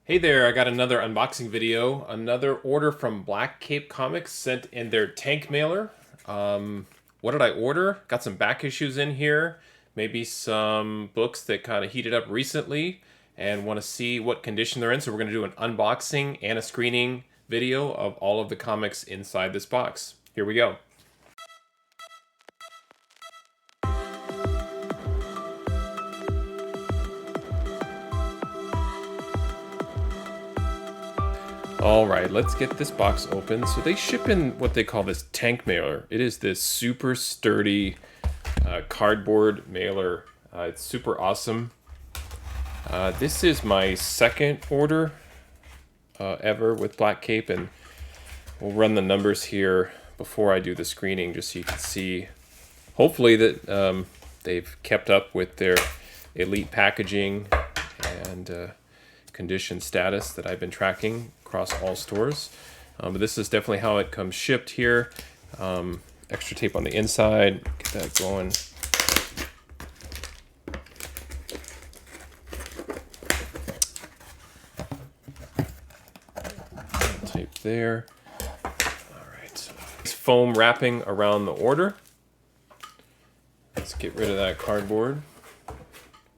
Hey there, I got another unboxing video. Another order from Black Cape Comics sent in their tank mailer. What did I order? Got some back issues in here, maybe some books that kind of heated up recently and want to see what condition they're in. So we're going to do an unboxing and a screening video of all of the comics inside this box. Here we go. All right, let's get this box open. So they ship in what they call this tank mailer. It is this super sturdy cardboard mailer. It's super awesome. This is my second order ever with Black Cape, and we'll run the numbers here before I do the screening just so you can see, hopefully, that they've kept up with their elite packaging and condition status that I've been tracking across all stores. But this is definitely how it comes shipped here. Extra tape on the inside, get that going. Tape there. All right, so foam wrapping around the order. Let's get rid of that cardboard.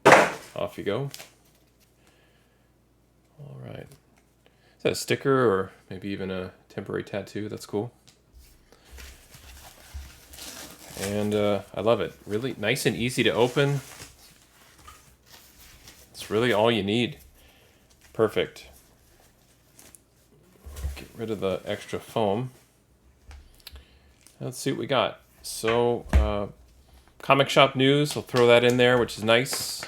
Off you go. All right. Is that a sticker or maybe even a temporary tattoo? That's cool. And I love it. Really nice and easy to open. It's really all you need. Perfect. Get rid of the extra foam. Let's see what we got. So, comic shop news, I'll throw that in there, which is nice.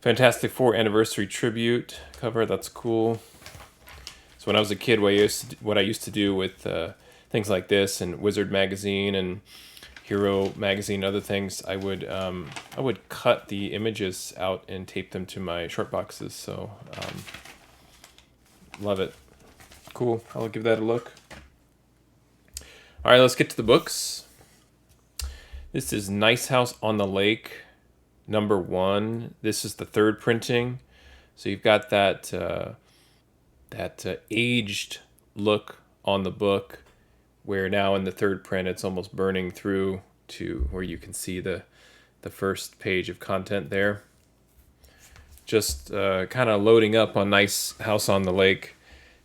Fantastic Four anniversary tribute cover, that's cool. So when I was a kid, what I used to do with things like this and Wizard magazine and Hero magazine, other things, I would cut the images out and tape them to my short boxes. So love it. Cool. I'll give that a look. All right, let's get to the books. This is Nice House on the Lake, #1. This is the third printing. So you've got that aged look on the book, where now in the third print it's almost burning through to where you can see the first page of content there. Just kind of loading up on Nice House on the Lake,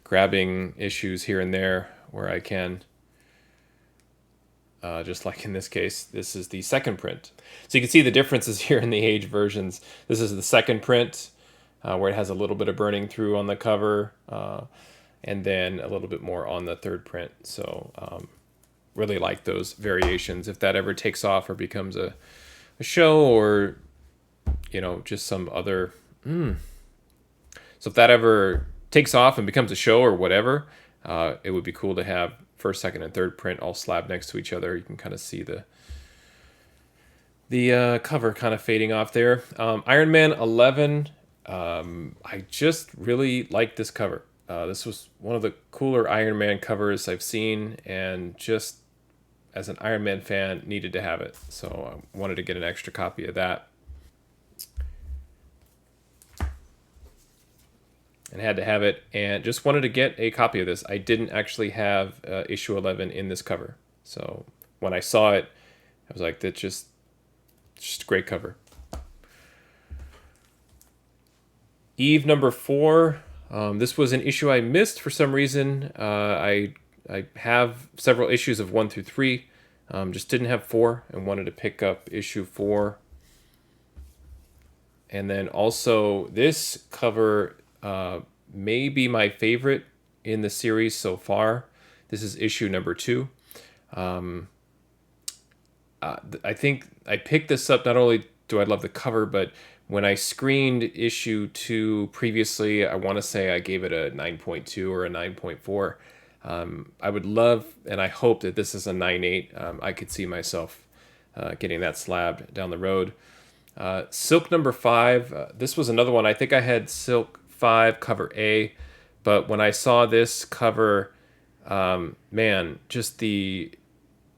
grabbing issues here and there where I can. Just like in this case, this is the second print. So you can see the differences here in the age versions. This is the second print, where it has a little bit of burning through on the cover, and then a little bit more on the third print. So really like those variations. If that ever takes off or becomes a show, or just some other so if that ever takes off and becomes a show or whatever, it would be cool to have first, second, and third print all slabbed next to each other. You can kind of see the cover kind of fading off there. Iron Man 11. I just really like this cover. This was one of the cooler Iron Man covers I've seen, and just as an Iron Man fan, needed to have it. So I wanted to get an extra copy of that. And had to have it, and just wanted to get a copy of this. I didn't actually have issue 11 in this cover. So when I saw it, I was like, that's just a great cover. Eve #4. This was an issue I missed for some reason. I have several issues of 1 through 3. Just didn't have 4 and wanted to pick up issue 4. And then also this cover may be my favorite in the series so far. This is issue #2. I think I picked this up, not only do I love the cover, but when I screened issue 2 previously, I want to say I gave it a 9.2 or a 9.4. I would love, and I hope that this is a 9.8. I could see myself getting that slab down the road. Silk #5. This was another one. I think I had Silk 5 cover A, but when I saw this cover, man, just the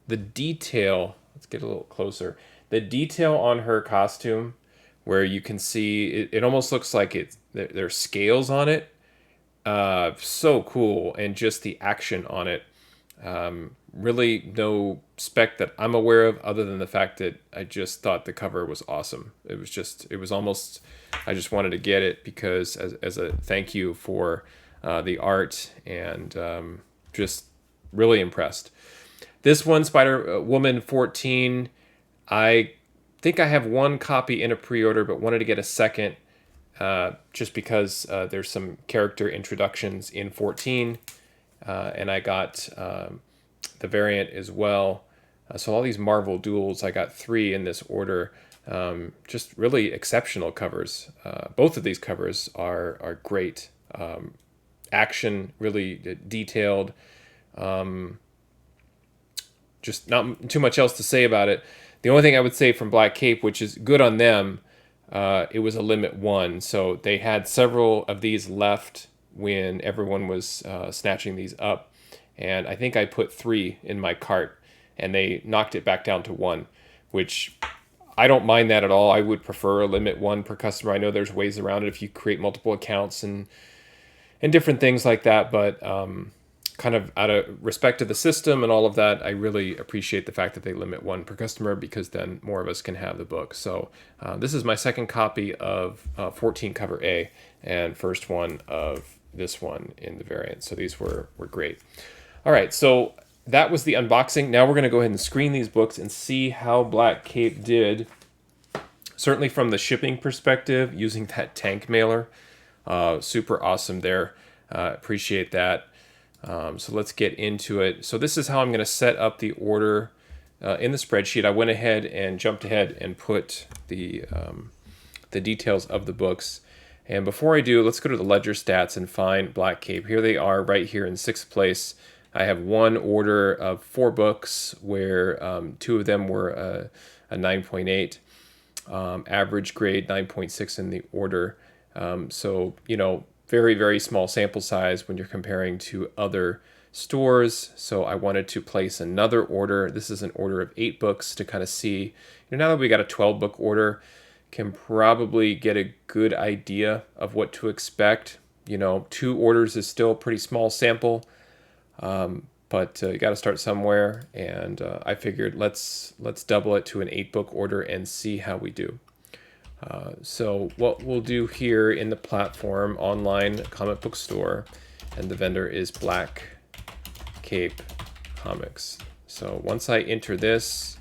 detail. Let's get a little closer. The detail on her costume, where you can see it almost looks like there's scales on it. So cool, and just the action on it. Really no spec that I'm aware of other than the fact that I just thought the cover was awesome. It was almost, I just wanted to get it because as a thank you for the art, and just really impressed. This one, Spider Woman 14, I think I have one copy in a pre-order, but wanted to get a second just because there's some character introductions in 14, and I got the variant as well. So all these Marvel duels, I got 3 in this order. Just really exceptional covers. Both of these covers are great. Action, really detailed. Just not too much else to say about it. The only thing I would say from Black Cape, which is good on them, it was a limit 1. So they had several of these left when everyone was snatching these up. And I think I put 3 in my cart, and they knocked it back down to 1, which I don't mind that at all. I would prefer a limit 1 per customer. I know there's ways around it if you create multiple accounts and different things like that, but kind of out of respect to the system and all of that, I really appreciate the fact that they limit 1 per customer, because then more of us can have the book. So this is my second copy of 14 cover A, and first one of this one in the variant. So these were great. All right, so that was the unboxing. Now we're going to go ahead and screen these books and see how Black Cape did. Certainly from the shipping perspective, using that tank mailer, super awesome there. Appreciate that. So let's get into it. So this is how I'm going to set up the order in the spreadsheet. I went ahead and jumped ahead and put the details of the books. And before I do, let's go to the ledger stats and find Black Cape. Here they are right here in 6th place. I have one order of 4 books where 2 of them were a 9.8, average grade 9.6 in the order. So, very, very small sample size when you're comparing to other stores. So I wanted to place another order. This is an order of 8 books to kind of see, now that we got a 12 book order, can probably get a good idea of what to expect. 2 orders is still a pretty small sample. But you got to start somewhere, and I figured let's double it to an 8 book order and see how we do. So what we'll do here in the platform online comic book store, and the vendor is Black Cape Comics. So once I enter this,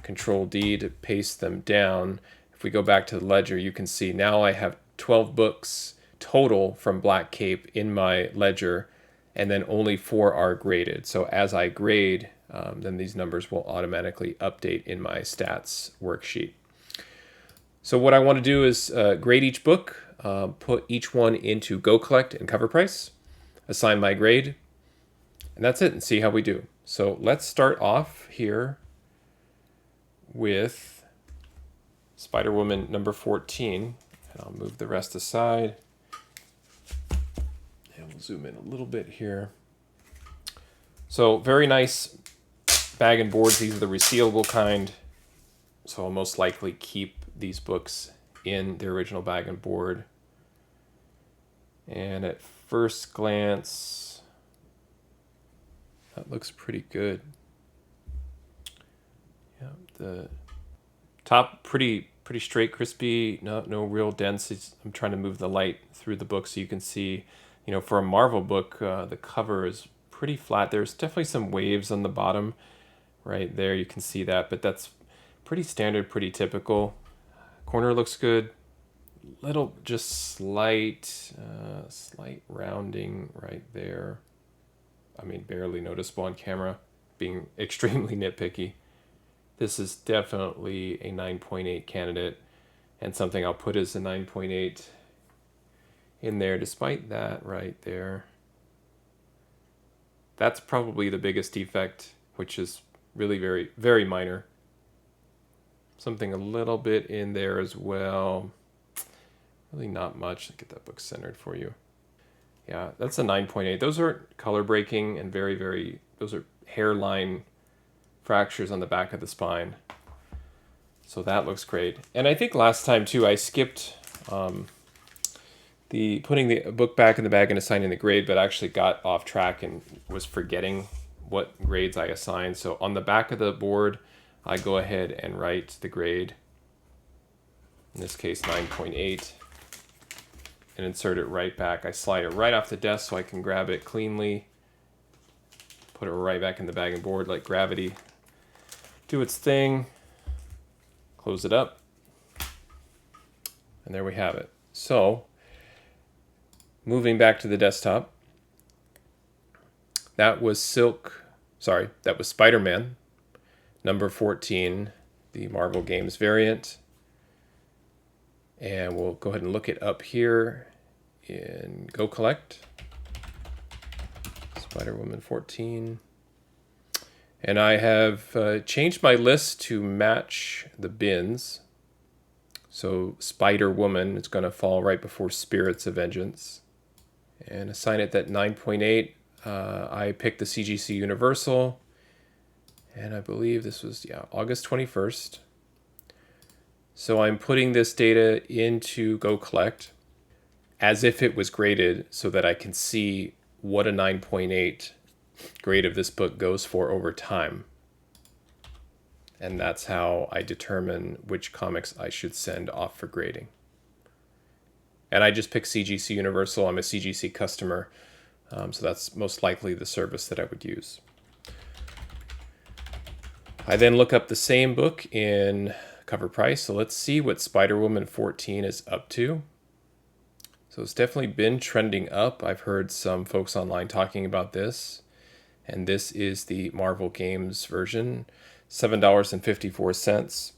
Control D to paste them down. If we go back to the ledger, you can see now I have 12 books total from Black Cape in my ledger, and then only 4 are graded. So as I grade, then these numbers will automatically update in my stats worksheet. So what I want to do is grade each book, put each one into Go Collect and Cover Price, assign my grade, and that's it, and see how we do. So let's start off here with Spider-Woman number 14, and I'll move the rest aside. We'll zoom in a little bit here. So very nice bag and boards. These are the resealable kind. So I'll most likely keep these books in their original bag and board. And at first glance, that looks pretty good. Yeah, the top pretty straight, crispy. No real dents. I'm trying to move the light through the book so you can see. For a Marvel book, the cover is pretty flat. There's definitely some waves on the bottom right there. You can see that, but that's pretty standard, pretty typical. Corner looks good. Little, just slight rounding right there. I mean, barely noticeable on camera, being extremely nitpicky. This is definitely a 9.8 candidate, and something I'll put as a 9.8 in there. Despite that right there, that's probably the biggest defect, which is really very, very minor. Something a little bit in there as well. Really not much. Get that book centered for you. Yeah, that's a 9.8. Those are color breaking and very, very, those are hairline fractures on the back of the spine. So that looks great. And I think last time too, I skipped the putting the book back in the bag and assigning the grade, but actually got off track and was forgetting what grades I assigned. So on the back of the board, I go ahead and write the grade, in this case 9.8, and insert it right back. I slide it right off the desk so I can grab it cleanly, put it right back in the bag and board, let gravity do its thing, close it up, and there we have it. So moving back to the desktop, that was Spider-Man, number 14, the Marvel Games variant. And we'll go ahead and look it up here in Go Collect. Spider-Woman 14. And I have changed my list to match the bins. So Spider-Woman is going to fall right before Spirits of Vengeance. And assign it that 9.8. I picked the CGC Universal. And I believe this was, August 21st. So I'm putting this data into Go Collect as if it was graded so that I can see what a 9.8 grade of this book goes for over time. And that's how I determine which comics I should send off for grading. And I just picked CGC Universal. I'm a CGC customer, so that's most likely the service that I would use. I then look up the same book in cover price. So let's see what Spider-Woman 14 is up to. So it's definitely been trending up. I've heard some folks online talking about this. And this is the Marvel Games version, $7.54.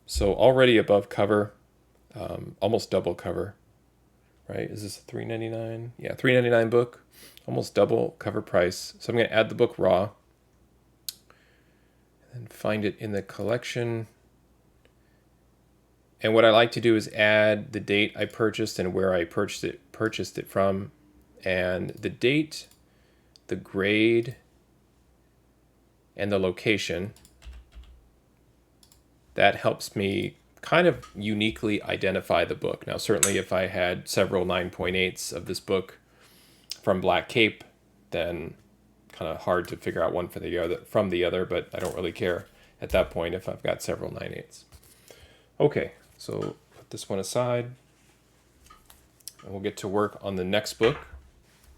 So already above cover, almost double cover, right? Is this a $3.99? Yeah, $3.99 book, almost double cover price. So I'm going to add the book raw and find it in the collection. And what I like to do is add the date I purchased and where I purchased it from, and the date, the grade, and the location. That helps me kind of uniquely identify the book. Now, certainly if I had several 9.8s of this book from Black Cape, then kind of hard to figure out one from the other, but I don't really care at that point if I've got several 9.8s. Okay, so put this one aside, and we'll get to work on the next book.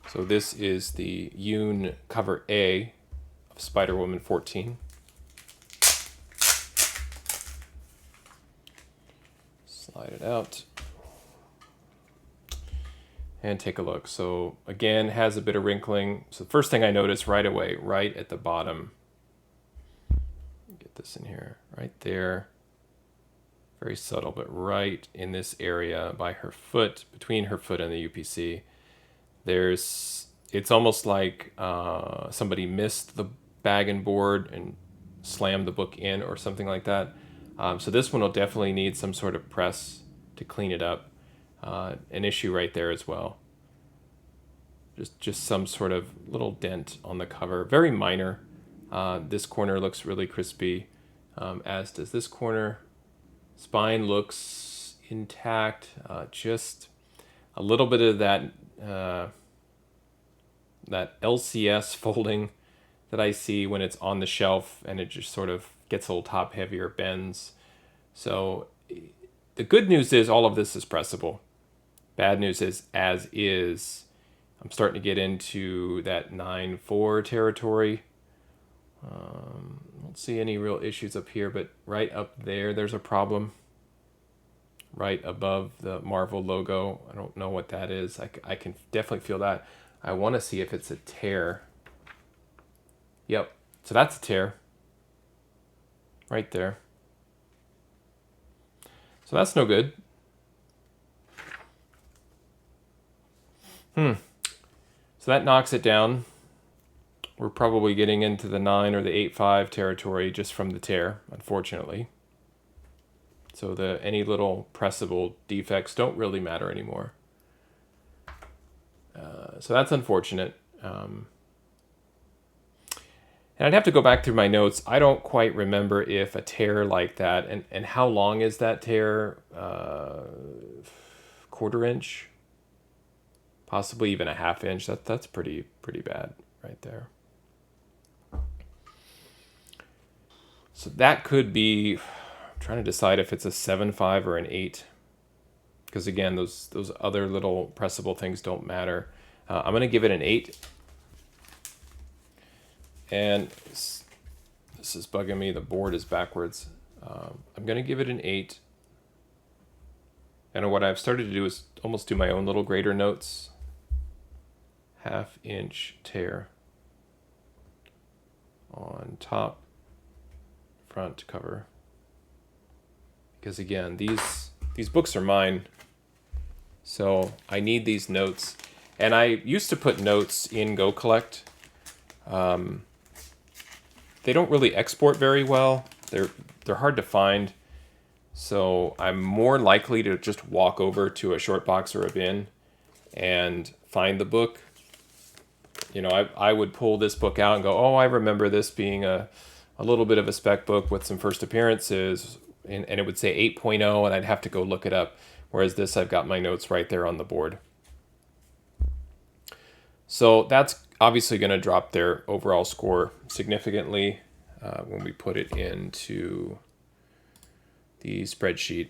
So this is the Yoon cover A of Spider-Woman 14. Slide it out and take a look. So again, has a bit of wrinkling. So the first thing I notice right away, right at the bottom, get this in here, right there, very subtle, but right in this area by her foot, between her foot and the UPC, it's almost like somebody missed the bag and board and slammed the book in or something like that. So this one will definitely need some sort of press to clean it up. An issue right there as well. Just some sort of little dent on the cover, very minor. This corner looks really crispy, as does this corner. Spine looks intact. Just a little bit of that LCS folding that I see when it's on the shelf, and it just sort of gets a little top heavy or bends. So the good news is all of this is pressable. Bad news is, as is, I'm starting to get into that 9.4 territory. Don't see any real issues up here, but right up there's a problem. Right above the Marvel logo. I don't know what that is. I can definitely feel that. I want to see if it's a tear. Yep. So that's a tear. Right there. So that's no good. So that knocks it down. We're probably getting into the 9 or the 8.5 territory just from the tear, unfortunately. So any little pressable defects don't really matter anymore. So that's unfortunate. And And I'd have to go back through my notes. I don't quite remember if a tear like that, and how long is that tear? Quarter inch, possibly even a half inch. That's pretty bad right there. So that could be. I'm trying to decide if it's a 7.5 or an 8, because again, those other little pressable things don't matter. I'm gonna give it an 8. And this is bugging me. The board is backwards. I'm going to give it an 8. And what I've started to do is almost do my own little grader notes. 1/2 inch tear on top front cover. Because again, these books are mine. So I need these notes. And I used to put notes in Go Collect. They don't really export very well. They're hard to find. So I'm more likely to just walk over to a short box or a bin and find the book. You know, I would pull this book out and go, oh, I remember this being a little bit of a spec book with some first appearances, and it would say 8.0, and I'd have to go look it up. Whereas this, I've got my notes right there on the board. So that's obviously going to drop their overall score significantly when we put it into the spreadsheet.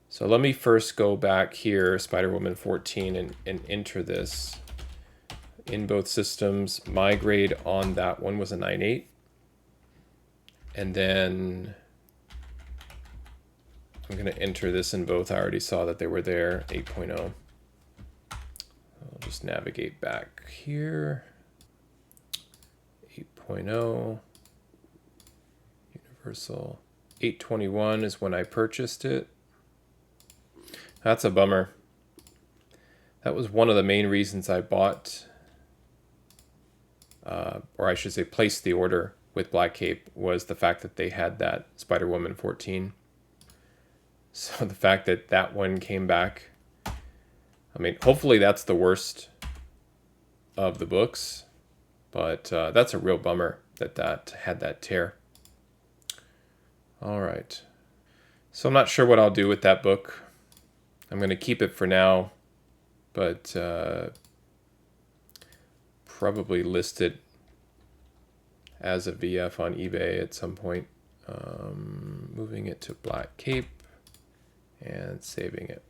So let me first go back here, Spider-Woman 14, and enter this in both systems. My grade on that one was a 9.8. And then I'm going to enter this in both. I already saw that they were there, 8.0. I'll just navigate back here. 8.0. Universal. 821 is when I purchased it. That's a bummer. That was one of the main reasons I bought, or I should say placed the order with Black Cape, was the fact that they had that Spider-Woman 14. So the fact that that one came back, I mean, hopefully that's the worst of the books, but that's a real bummer that had that tear. All right. So I'm not sure what I'll do with that book. I'm going to keep it for now, but probably list it as a VF on eBay at some point. Moving it to Black Cape and saving it.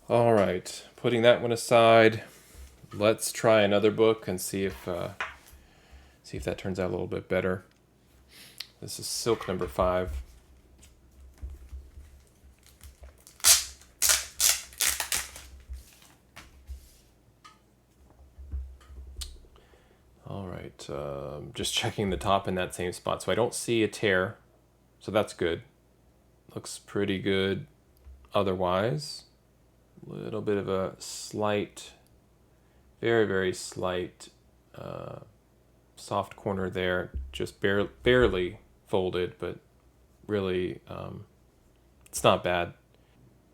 All right, putting that one aside, let's try another book and see if that turns out a little bit better. This is Silk number 5. All right, just checking the top in that same spot. So I don't see a tear, so that's good. Looks pretty good otherwise. A little bit of a slight, very, very slight soft corner there, just barely folded, but really it's not bad.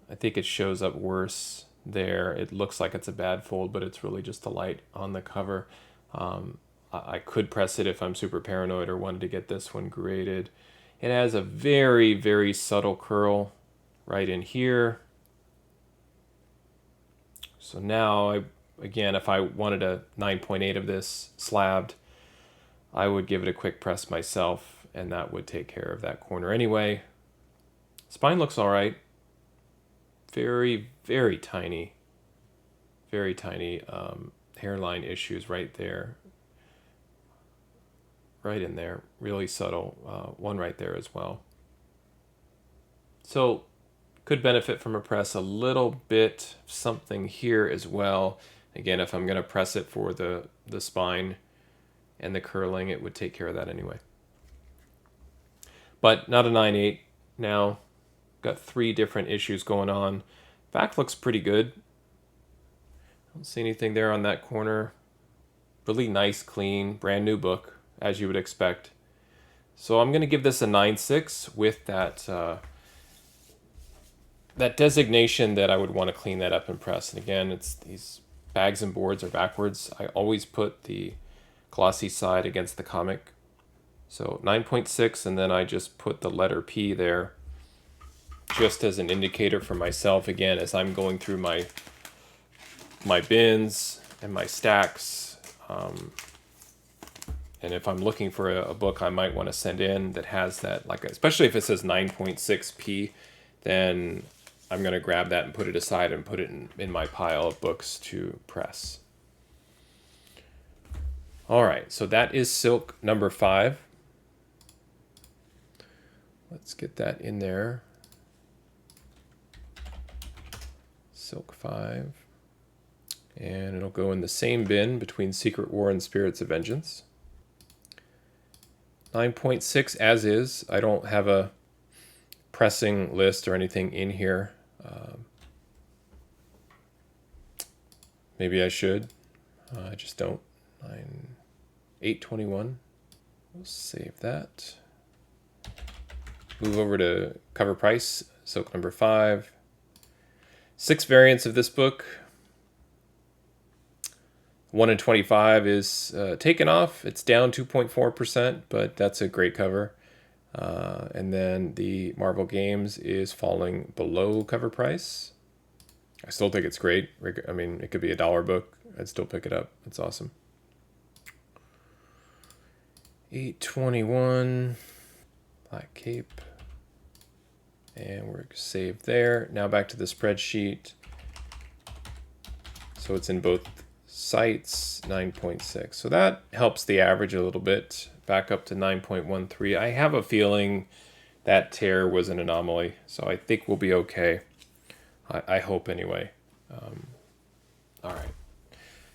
I think it shows up worse there. It looks like it's a bad fold, but it's really just the light on the cover. I could press it if I'm super paranoid or wanted to get this one graded. It has a very, very subtle curl right in here. So now, again, if I wanted a 9.8 of this slabbed, I would give it a quick press myself, and that would take care of that corner anyway. Spine looks all right. Very, very tiny hairline issues right there. Right in there, really subtle. One right there as well. So could benefit from a press a little bit, something here as well. Again, if I'm going to press it for the spine and the curling, it would take care of that anyway. But not a 9.8 now. Got 3 different issues going on. Back looks pretty good. Don't see anything there on that corner. Really nice, clean, brand new book, as you would expect. So I'm going to give this a 9.6 with that that designation that I would want to clean that up and press. And again, it's these bags and boards are backwards. I always put the glossy side against the comic. So 9.6, and then I just put the letter P there just as an indicator for myself, again, as I'm going through my bins and my stacks. And if I'm looking for a book I might want to send in that has that, like, especially if it says 9.6p, then I'm going to grab that and put it aside and put it in my pile of books to press. All right, so that is Silk number 5. Let's get that in there. Silk 5. And it'll go in the same bin between Secret War and Spirits of Vengeance. 9.6 as is. I don't have a pressing list or anything in here. Maybe I should. I just don't. 821. We'll save that. Move over to cover price. Silk number 5. 6 variants of this book. 1 in 25 is taken off. It's down 2.4%, but that's a great cover. And then the Marvel Games is falling below cover price. I still think it's great. I mean, it could be a $1 book. I'd still pick it up. It's awesome. 821, Black Cape. And we're saved there. Now back to the spreadsheet. So it's in both sites, 9.6. So that helps the average a little bit, back up to 9.13. I have a feeling that tear was an anomaly, so I think we'll be okay. I hope anyway. All right.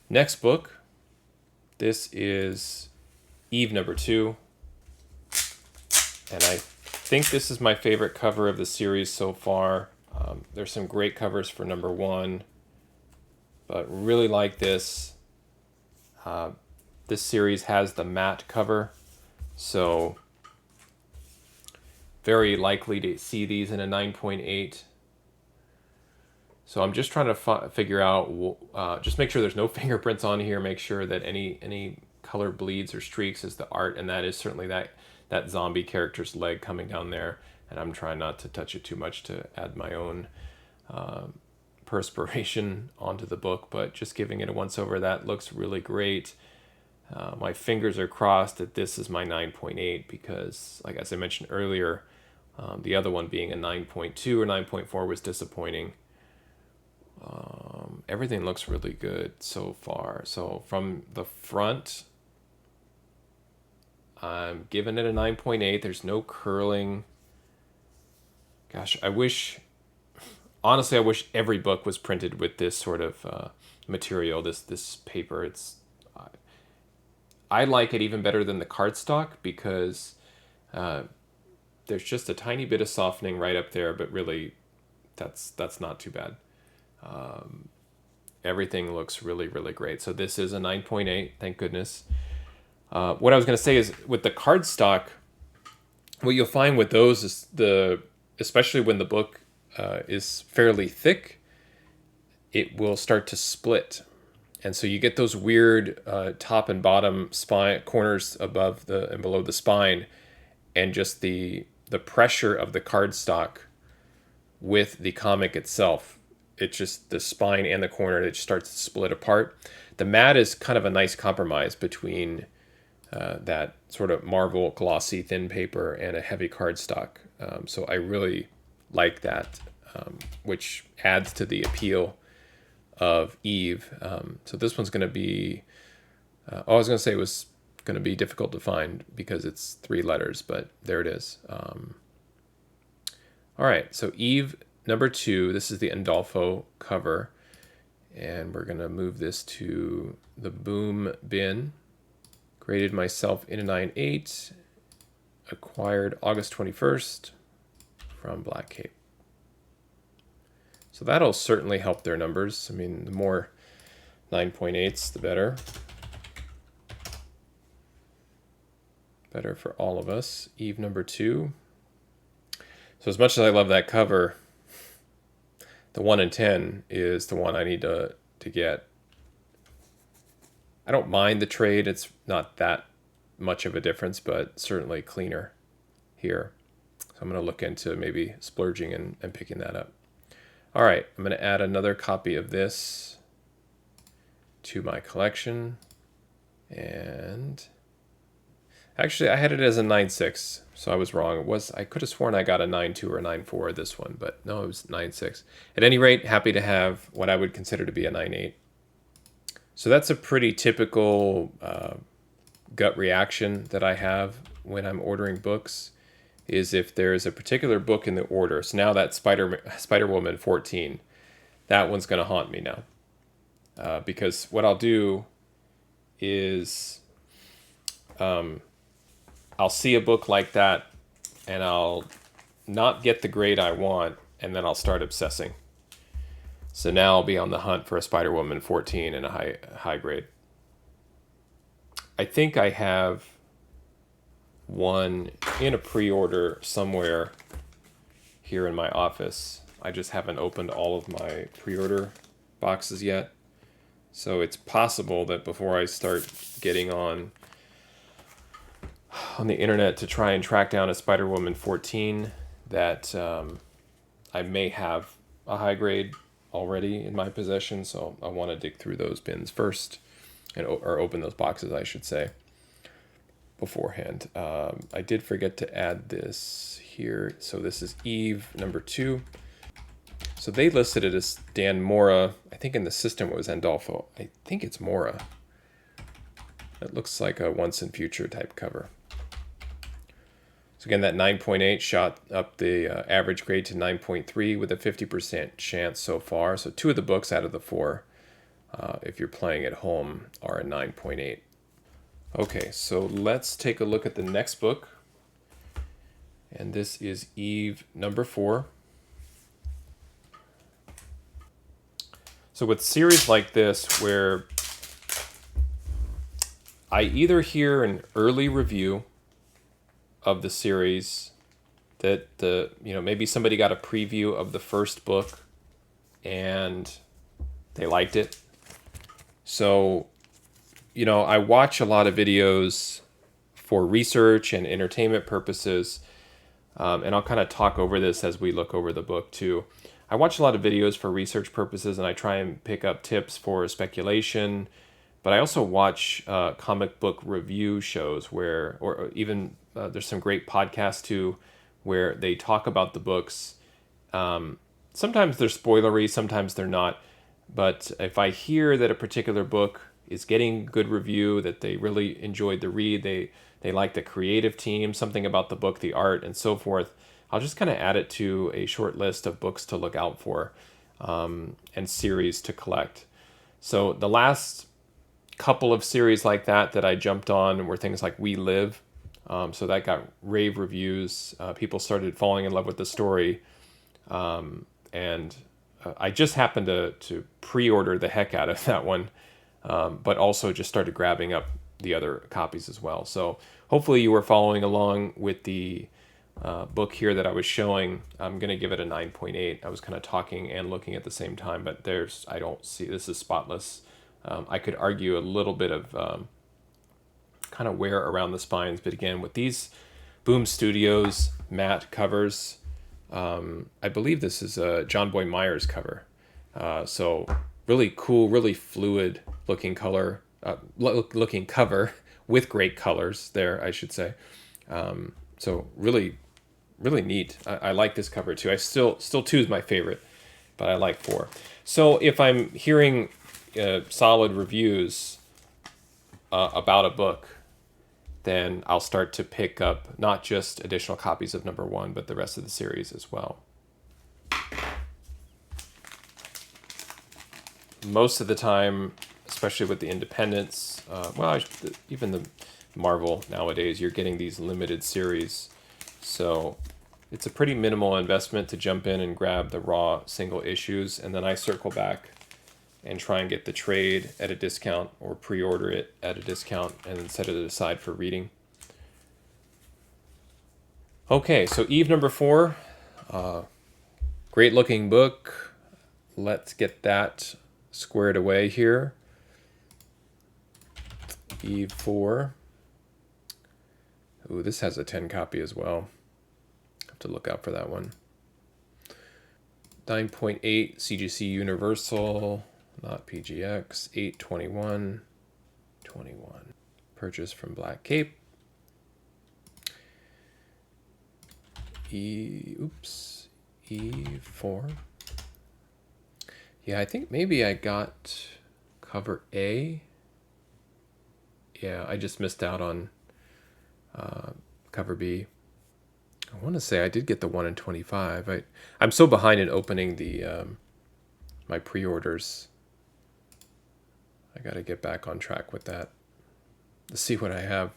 Next book. This is Eve number 2. And I think this is my favorite cover of the series so far. There's some great covers for number 1. But really like this. This series has the matte cover, so very likely to see these in a 9.8. So I'm just trying to figure out, just make sure there's no fingerprints on here, make sure that any color bleeds or streaks is the art, and that is certainly that zombie character's leg coming down there, and I'm trying not to touch it too much to add my own perspiration onto the book, but just giving it a once over. That looks really great. My fingers are crossed that this is my 9.8 because, like as I mentioned earlier, the other one being a 9.2 or 9.4 was disappointing. Everything looks really good so far. So from the front, I'm giving it a 9.8. There's no curling. Gosh, honestly, I wish every book was printed with this sort of material, this paper. I like it even better than the cardstock because there's just a tiny bit of softening right up there, but really, that's not too bad. Everything looks really, really great. So this is a 9.8, thank goodness. What I was going to say is with the cardstock, what you'll find with those is especially when the book is fairly thick, it will start to split. And so you get those weird top and bottom spine corners above and below the spine, and just the pressure of the cardstock with the comic itself. It's just the spine and the corner that starts to split apart. The matte is kind of a nice compromise between that sort of Marvel glossy thin paper and a heavy cardstock. So I really like that, which adds to the appeal of Eve. So this one's going to be, I was going to say it was going to be difficult to find because it's 3 letters, but there it is. All right, so Eve number 2, this is the Andolfo cover, and we're going to move this to the Boom bin. Graded myself in a 9.8, acquired August 21st from Black Cape. So that'll certainly help their numbers. I mean, the more 9.8s, the better. Better for all of us. Eve number 2. So as much as I love that cover, the 1 in 10 is the one I need to get. I don't mind the trade. It's not that much of a difference, but certainly cleaner here. So I'm going to look into maybe splurging and picking that up. All right, I'm going to add another copy of this to my collection. And actually, I had it as a 9.6, so I was wrong. I could have sworn I got a 9.2 or a 9.4 this one, but no, it was 9.6. At any rate, happy to have what I would consider to be a 9.8. So that's a pretty typical gut reaction that I have when I'm ordering books, is if there's a particular book in the order. So now that Spider-Woman 14, that one's going to haunt me now. Because what I'll do is I'll see a book like that and I'll not get the grade I want, and then I'll start obsessing. So now I'll be on the hunt for a Spider-Woman 14 and a high grade. I think I have one in a pre-order somewhere here in my office. I just haven't opened all of my pre-order boxes yet. So it's possible that before I start getting on the internet to try and track down a Spider-Woman 14, that I may have a high grade already in my possession. So I want to dig through those bins first, or open those boxes, I should say, beforehand. I did forget to add this here. So this is Eve number 2. So they listed it as Dan Mora. I think in the system it was Andolfo. I think it's Mora. It looks like a Once and Future type cover. So again, that 9.8 shot up the average grade to 9.3 with a 50% chance so far. So 2 of the books out of the 4, if you're playing at home, are a 9.8. Okay, so let's take a look at the next book. And this is Eve number 4. So with series like this, where I either hear an early review of the series that maybe somebody got a preview of the first book and they liked it. So, I watch a lot of videos for research and entertainment purposes, and I'll kind of talk over this as we look over the book too. I watch a lot of videos for research purposes, and I try and pick up tips for speculation, but I also watch comic book review shows or even there's some great podcasts too, where they talk about the books. Sometimes they're spoilery, sometimes they're not. But if I hear that a particular book is getting good review, that they really enjoyed the read, they like the creative team, something about the book, the art, and so forth, I'll just kind of add it to a short list of books to look out for, and series to collect. So the last couple of series like that I jumped on were things like We Live. So that got rave reviews. People started falling in love with the story. And I just happened to pre-order the heck out of that one, but also just started grabbing up the other copies as well. So hopefully you were following along with the book here that I was showing. I'm going to give it a 9.8. I was kind of talking and looking at the same time, but I don't see, this is spotless. I could argue a little bit of kind of wear around the spines, but again, with these Boom Studios matte covers, I believe this is a John Boy Myers cover. So really cool, really fluid looking looking cover with great colors there, I should say. So really, really neat. I like this cover too. Still 2 is my favorite, but I like 4. So if I'm hearing solid reviews about a book, then I'll start to pick up not just additional copies of number 1, but the rest of the series as well. Most of the time, especially with the independents, even the Marvel nowadays, you're getting these limited series. So it's a pretty minimal investment to jump in and grab the raw single issues, and then I circle back and try and get the trade at a discount or pre-order it at a discount and then set it aside for reading. Okay, so Eve number 4, great looking book. Let's get that squared away here. Eve 4. Ooh, this has a 10 copy as well. Have to look out for that one. 9.8 CGC Universal, not PGX. 821. 21. Purchase from Black Cape. E4. Yeah, I think maybe I got cover A. Yeah, I just missed out on cover B. I want to say I did get the 1 in 25. I'm so behind in opening the my pre-orders. I got to get back on track with that. Let's see what I have.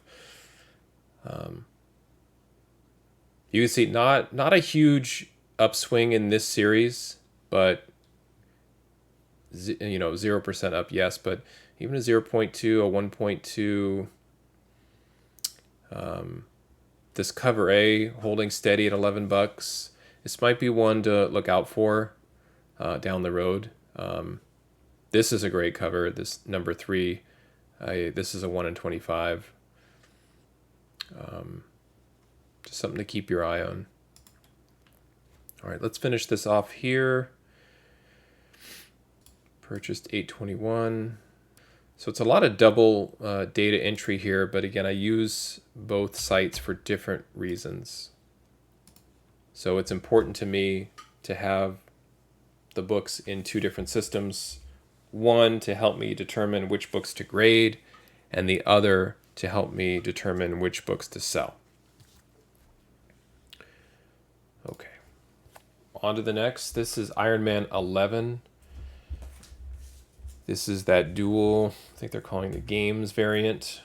You can see not a huge upswing in this series, but 0% up, yes, but even a 0.2, a 1.2. This cover A holding steady at $11. This might be one to look out for down the road. This is a great cover. This number 3. This is a 1 in 25. Just something to keep your eye on. All right, let's finish this off here. Purchased 821. So it's a lot of double data entry here, but again, I use both sites for different reasons. So it's important to me to have the books in 2 different systems. One to help me determine which books to grade, and the other to help me determine which books to sell. Okay, on to the next. This is Iron Man 11. This is that dual, I think they're calling the games variant.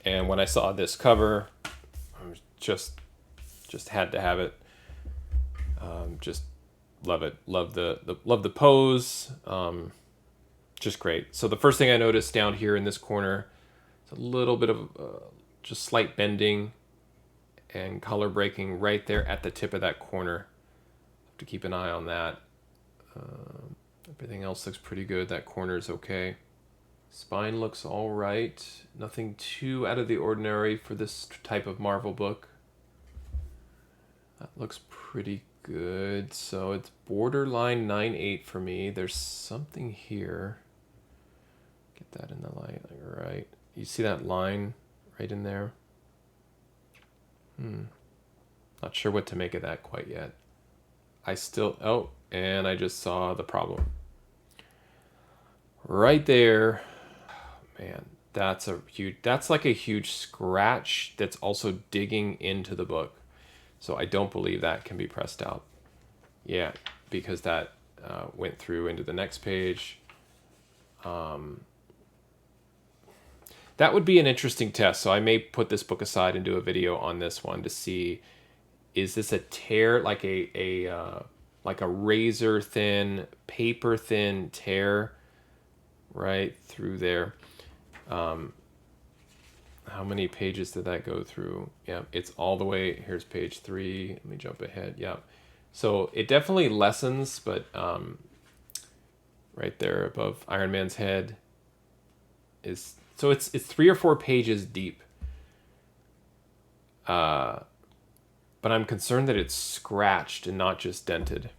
And when I saw this cover, I was just had to have it. Just love it. Love the pose. Just great. So the first thing I noticed down here in this corner is a little bit of just slight bending and color breaking right there at the tip of that corner. Have to keep an eye on that. Everything else looks pretty good. That corner is okay. Spine looks all right. Nothing too out of the ordinary for this type of Marvel book. That looks pretty good. So it's borderline 9.8 for me. There's something here. Get that in the light. Right. You see that line right in there? Not sure what to make of that quite yet. And I just saw the problem. Right there. Man, that's like a huge scratch that's also digging into the book. So I don't believe that can be pressed out. Yeah, because that went through into the next page. That would be an interesting test. So I may put this book aside and do a video on this one to see, is this a tear, like a razor thin, paper thin tear right through there. How many pages did that go through? Yeah, it's all the way. Here's page 3. Let me jump ahead. Yeah. So it definitely lessens, but right there above Iron Man's head is, so it's 3 or 4 pages deep. But I'm concerned that it's scratched and not just dented.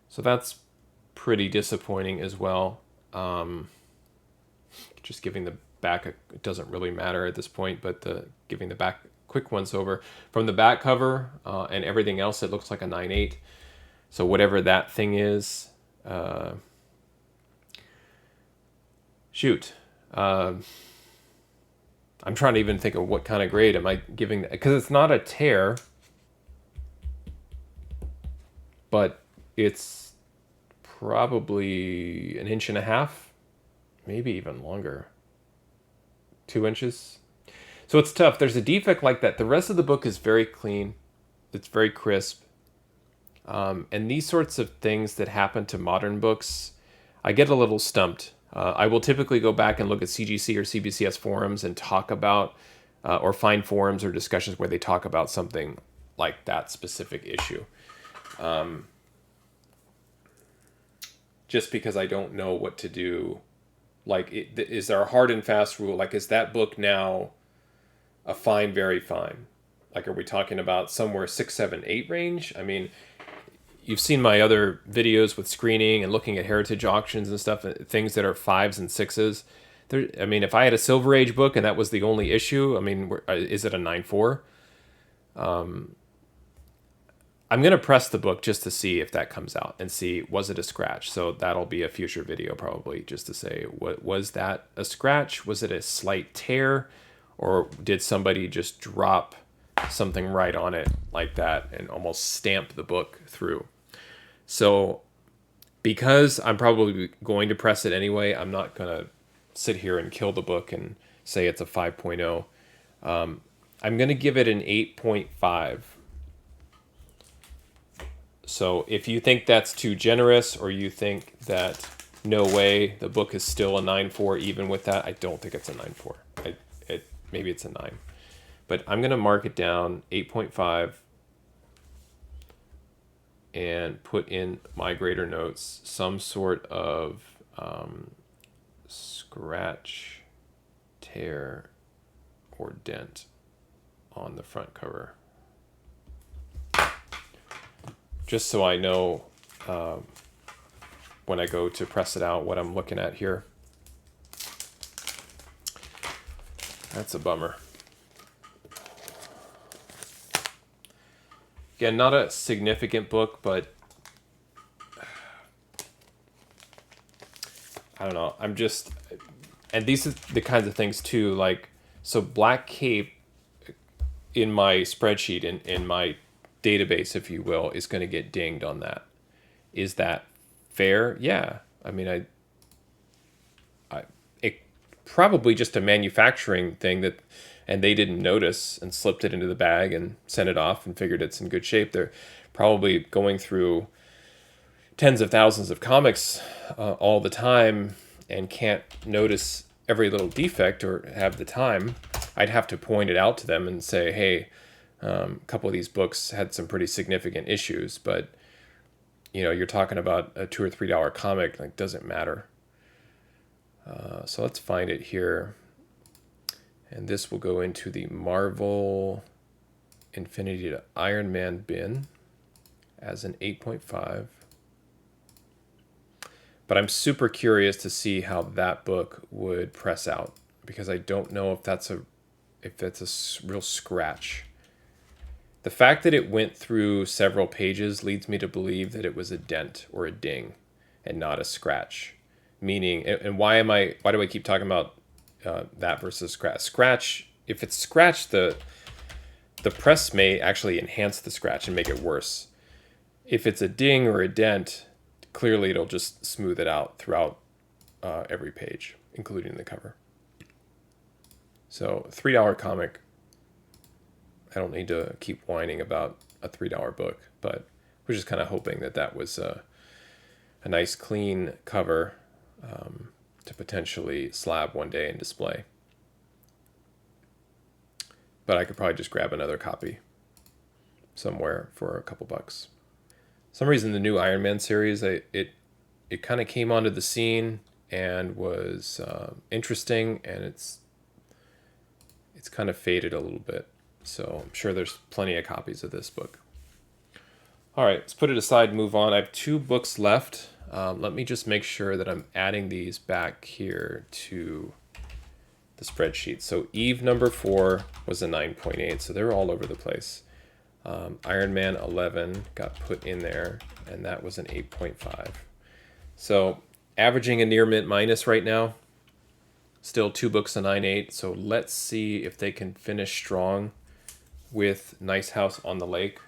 So that's pretty disappointing as well. Just giving the back, it doesn't really matter at this point, but giving the back quick once over. From the back cover and everything else, it looks like a 9.8. So whatever that thing is, shoot. I'm trying to even think of what kind of grade am I giving that, because it's not a tear, but it's probably 1.5 inches, maybe even longer. 2 inches. So it's tough. There's a defect like that. The rest of the book is very clean. It's very crisp. And these sorts of things that happen to modern books, I get a little stumped. I will typically go back and look at CGC or CBCS forums and talk about, or find forums or discussions where they talk about something like that specific issue. just because I don't know what to do. Like, is there a hard and fast rule? Like, is that book now a fine, very fine? Like, are we talking about somewhere 6, 7, 8 range? I mean, you've seen my other videos with screening and looking at heritage auctions and stuff, things that are 5s and 6s. There, I mean, if I had a Silver Age book and that was the only issue, I mean, is it a 9.4? I'm going to press the book just to see if that comes out and see, was it a scratch? So that'll be a future video probably, just to say, what was that a scratch? Was it a slight tear? Or did somebody just drop something right on it like that and almost stamp the book through? So because I'm probably going to press it anyway, I'm not going to sit here and kill the book and say it's a 5.0. I'm going to give it an 8.5. So if you think that's too generous, or you think that no way, the book is still a 9.4 even with that, I don't think it's a 9.4. Maybe it's a 9. But I'm going to mark it down 8.5 and put in my grader notes some sort of scratch, tear, or dent on the front cover. Just so I know when I go to press it out what I'm looking at here. That's a bummer. Again, not a significant book, but I don't know. I'm just, and these are the kinds of things too, like, so Black Cape in my spreadsheet, in my database, if you will, is going to get dinged on that. Is that fair? Yeah. I mean, it probably just a manufacturing thing that, and they didn't notice and slipped it into the bag and sent it off and figured it's in good shape. They're probably going through tens of thousands of comics all the time and can't notice every little defect or have the time. I'd have to point it out to them and say, hey, a couple of these books had some pretty significant issues, but you're talking about a $2 or $3 comic, like, doesn't matter. So let's find it here. And this will go into the Marvel Infinity to Iron Man bin as an 8.5. But I'm super curious to see how that book would press out, because I don't know if that's a real scratch. The fact that it went through several pages leads me to believe that it was a dent or a ding and not a scratch. Meaning, and why do I keep talking about that versus scratch? Scratch, if it's scratched, the press may actually enhance the scratch and make it worse. If it's a ding or a dent, clearly it'll just smooth it out throughout every page, including the cover. So $3 comic, I don't need to keep whining about a $3 book, but we're just kind of hoping that was a nice clean cover to potentially slab one day and display. But I could probably just grab another copy somewhere for a couple bucks. For some reason, the new Iron Man series, it kind of came onto the scene and was interesting, and it's kind of faded a little bit. So I'm sure there's plenty of copies of this book. All right, let's put it aside and move on. I have 2 books left. Let me just make sure that I'm adding these back here to the spreadsheet. So Eve number 4 was a 9.8, so they're all over the place. Iron Man 11 got put in there, and that was an 8.5. So averaging a near mint minus right now. Still 2 books a 9.8. So let's see if they can finish strong with Nice House on the Lake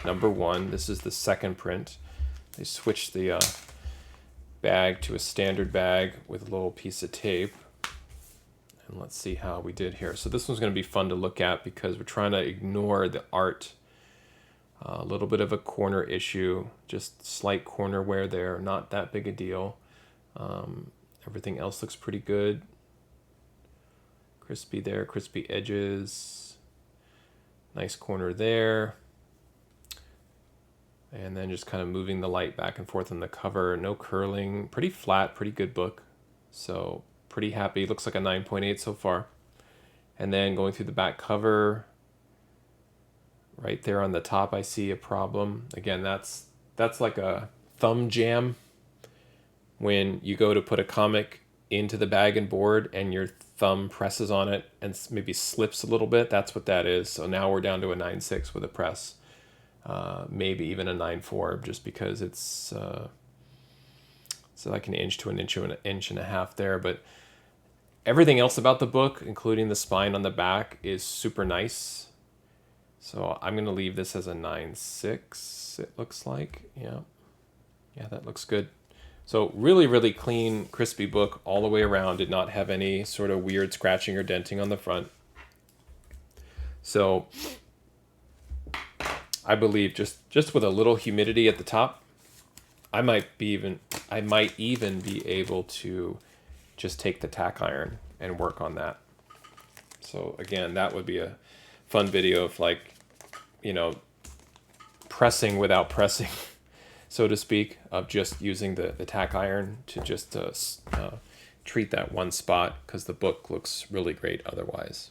number 1. This is the second print. They switched the bag to a standard bag with a little piece of tape. And let's see how we did here. So this one's going to be fun to look at because we're trying to ignore the art. A little bit of a corner issue, just slight corner wear there, not that big a deal. Everything else looks pretty good. Crispy there, crispy edges. Nice corner there. And then just kind of moving the light back and forth on the cover. No curling, pretty flat, pretty good book. So pretty happy. Looks like a 9.8 so far. And then going through the back cover, right there on the top, I see a problem. Again, that's like a thumb jam. When you go to put a comic into the bag and board and your thumb presses on it and maybe slips a little bit, that's what that is. So now we're down to a 9.6 with a press. Maybe even a 9.4, just because it's so like an inch to an inch and a half there. But everything else about the book, including the spine on the back, is super nice. So I'm going to leave this as a 9.6, it looks like. Yeah, that looks good. So really, really clean, crispy book all the way around. Did not have any sort of weird scratching or denting on the front. So I believe just with a little humidity at the top, I might even be able to just take the tack iron and work on that. So again, that would be a fun video of, like, pressing without pressing, so to speak, of just using the tack iron to just treat that one spot, because the book looks really great otherwise.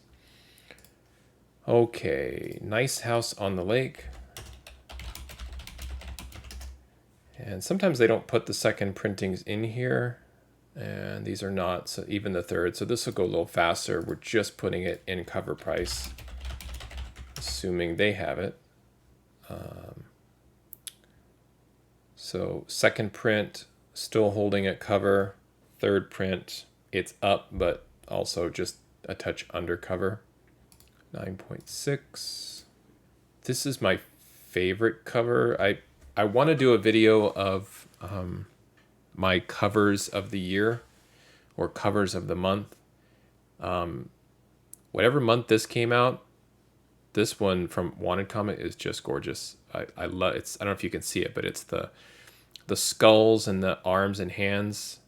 Okay, Nice House on the Lake. And sometimes they don't put the second printings in here, and these are not, so even the third. So this will go a little faster. We're just putting it in cover price, assuming they have it. So second print, still holding at cover. Third print, it's up, but also just a touch under cover. 9.6. This is my favorite cover. I want to do a video of my covers of the year or covers of the month. Whatever month this came out, this one from Wanted Comic is just gorgeous. I love it. I don't know if you can see it, but it's the skulls and the arms and hands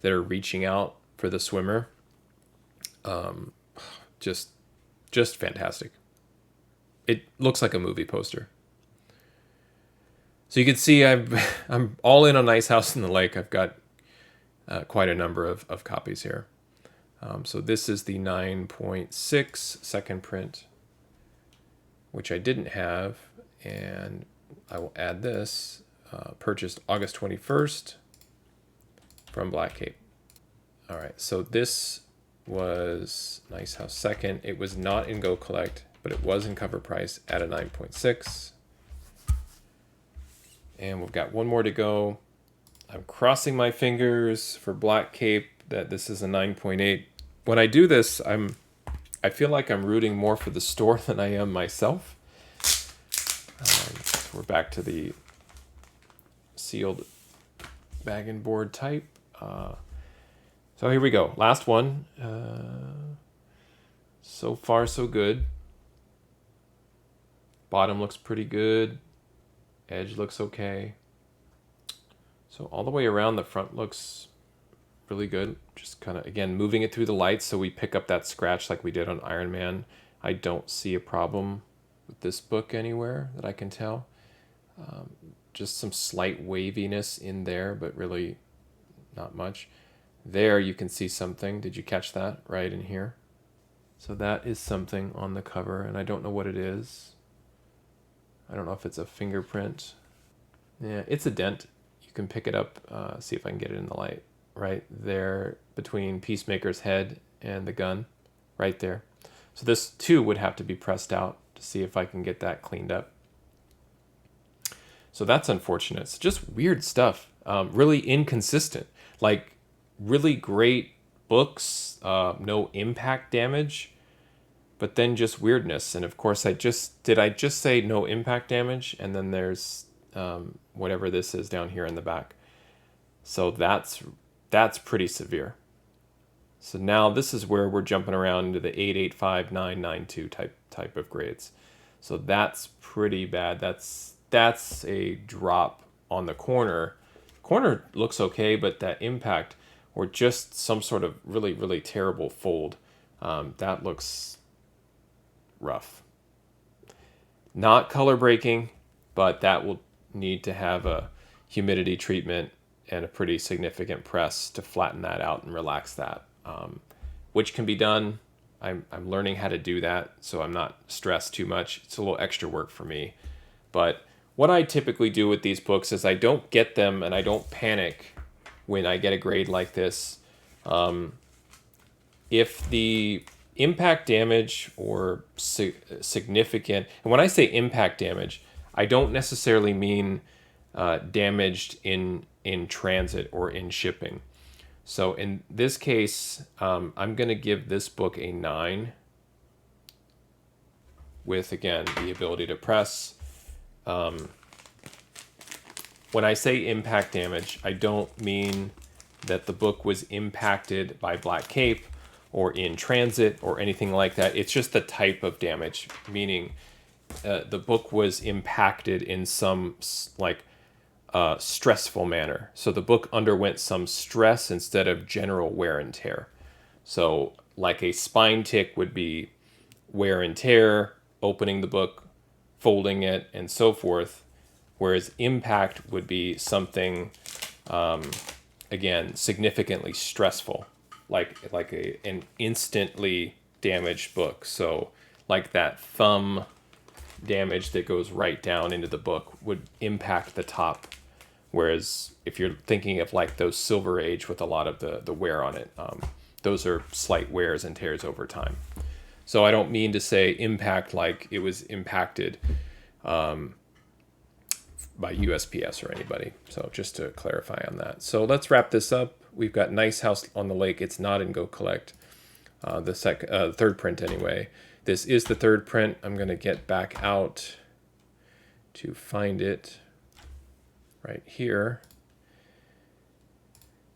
that are reaching out for the swimmer. Just fantastic. It looks like a movie poster. So you can see I'm all in on Nice House on the Lake. I've got quite a number of copies here. So this is the 9.6 second print, which I didn't have, and I will add this. Purchased August 21st from Black Cape. All right, so this was Nice House second. It was not in Go Collect, but it was in cover price at a 9.6. And we've got one more to go. I'm crossing my fingers for Black Cape that this is a 9.8. When I do this, I feel like I'm rooting more for the store than I am myself. We're back to the sealed bag and board type. So here we go. Last one. So far, so good. Bottom looks pretty good. Edge looks okay. So all the way around, the front looks really good. Just kind of, again, moving it through the lights so we pick up that scratch like we did on Iron Man. I don't see a problem with this book anywhere that I can tell. Just some slight waviness in there, but really not much. There you can see something. Did you catch that right in here? So that is something on the cover, and I don't know what it is. I don't know if it's a fingerprint. Yeah, it's a dent. You can pick it up, see if I can get it in the light. Right there between Peacemaker's head and the gun. Right there. So this too would have to be pressed out to see if I can get that cleaned up. So that's unfortunate. It's just weird stuff. Really inconsistent. Like, really great books, no impact damage, but then just weirdness. And of course, did I just say no impact damage? And then there's whatever this is down here in the back. So that's pretty severe. So now this is where we're jumping around into the 885, 992 type of grades. So that's pretty bad. That's a drop on the corner. Corner looks okay, but that impact or just some sort of really, really terrible fold, that looks rough. Not color breaking, but that will need to have a humidity treatment and a pretty significant press to flatten that out and relax that, which can be done. I'm learning how to do that, so I'm not stressed too much. It's a little extra work for me. But what I typically do with these books is I don't get them and I don't panic when I get a grade like this. If the impact damage or significant, and when I say impact damage, I don't necessarily mean damaged in transit or in shipping. So in this case, I'm going to give this book a 9 with, again, the ability to press. When I say impact damage, I don't mean that the book was impacted by Black Cape or in transit or anything like that. It's just the type of damage, meaning the book was impacted in some stressful manner. So the book underwent some stress instead of general wear and tear. So like a spine tick would be wear and tear, opening the book, folding it, and so forth. Whereas impact would be something, again, significantly stressful, like an instantly damaged book. So like that thumb damage that goes right down into the book would impact the top. Whereas if you're thinking of like those Silver Age with a lot of the wear on it, those are slight wears and tears over time. So I don't mean to say impact like it was impacted by USPS or anybody. So just to clarify on that. So let's wrap this up. We've got Nice House on the Lake. It's not in Go Collect. The third print anyway. This is the third print. I'm going to get back out to find it right here.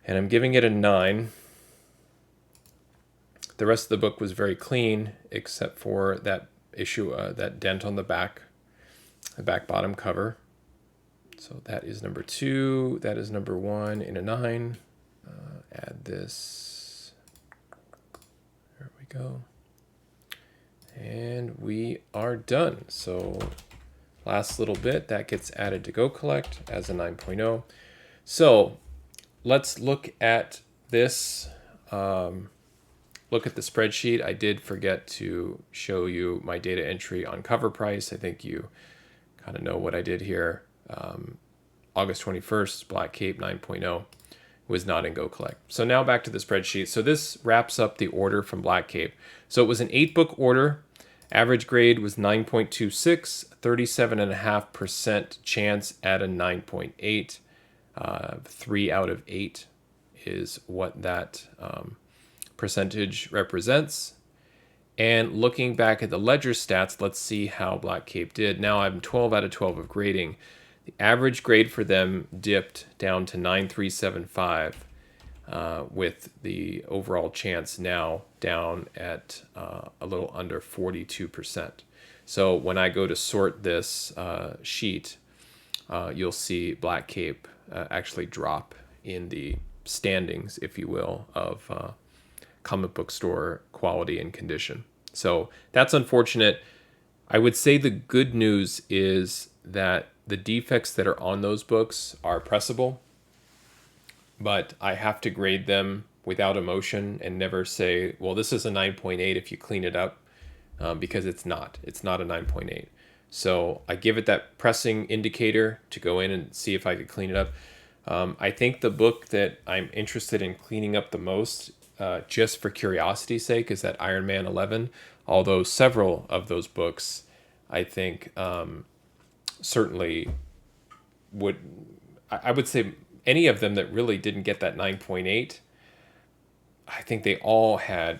And I'm giving it a 9. The rest of the book was very clean, except for that issue, that dent on the back bottom cover. So that is number 2. That is number 1 in a 9. Add this. There we go. And we are done. So last little bit, that gets added to Go Collect as a 9.0. So let's look at this. Look at the spreadsheet. I did forget to show you my data entry on cover price. I think you kind of know what I did here. August 21st, Black Cape 9.0 was not in Go Collect. So now back to the spreadsheet. So this wraps up the order from Black Cape. So it was an 8-book order. Average grade was 9.26, 37.5% chance at a 9.8. 3 out of 8 is what that percentage represents. And looking back at the ledger stats, let's see how Black Cape did. Now I'm 12 out of 12 of grading. The average grade for them dipped down to 9.375, with the overall chance now down at a little under 42%. So when I go to sort this sheet, you'll see Black Cape actually drop in the standings, if you will, of comic book store quality and condition. So that's unfortunate. I would say the good news is that the defects that are on those books are pressable, but I have to grade them without emotion and never say, well, this is a 9.8 if you clean it up, because it's not a 9.8. So I give it that pressing indicator to go in and see if I could clean it up. I think the book that I'm interested in cleaning up the most, just for curiosity's sake, is that Iron Man 11, although several of those books, I think, certainly I would say any of them that really didn't get that 9.8, I think they all had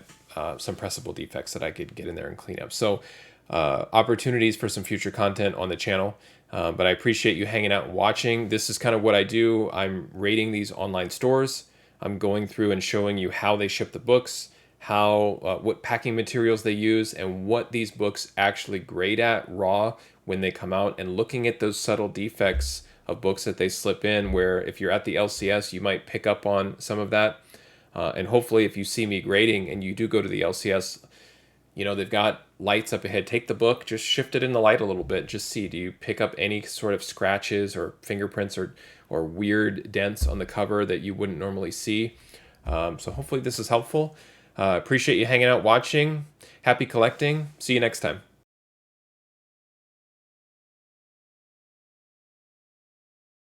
some pressable defects that I could get in there and clean up. So opportunities for some future content on the channel. But I appreciate you hanging out and watching. This is kind of what I do. I'm rating these online stores. I'm going through and showing you how they ship the books, what packing materials they use, and what these books actually grade at raw when they come out, and looking at those subtle defects of books that they slip in, where if you're at the LCS, you might pick up on some of that. And hopefully if you see me grading and you do go to the LCS, You know, they've got lights up ahead. Take the book, just shift it in the light a little bit. Just see, do you pick up any sort of scratches or fingerprints or weird dents on the cover that you wouldn't normally see? So hopefully this is helpful. Appreciate you hanging out watching. Happy collecting. See you next time.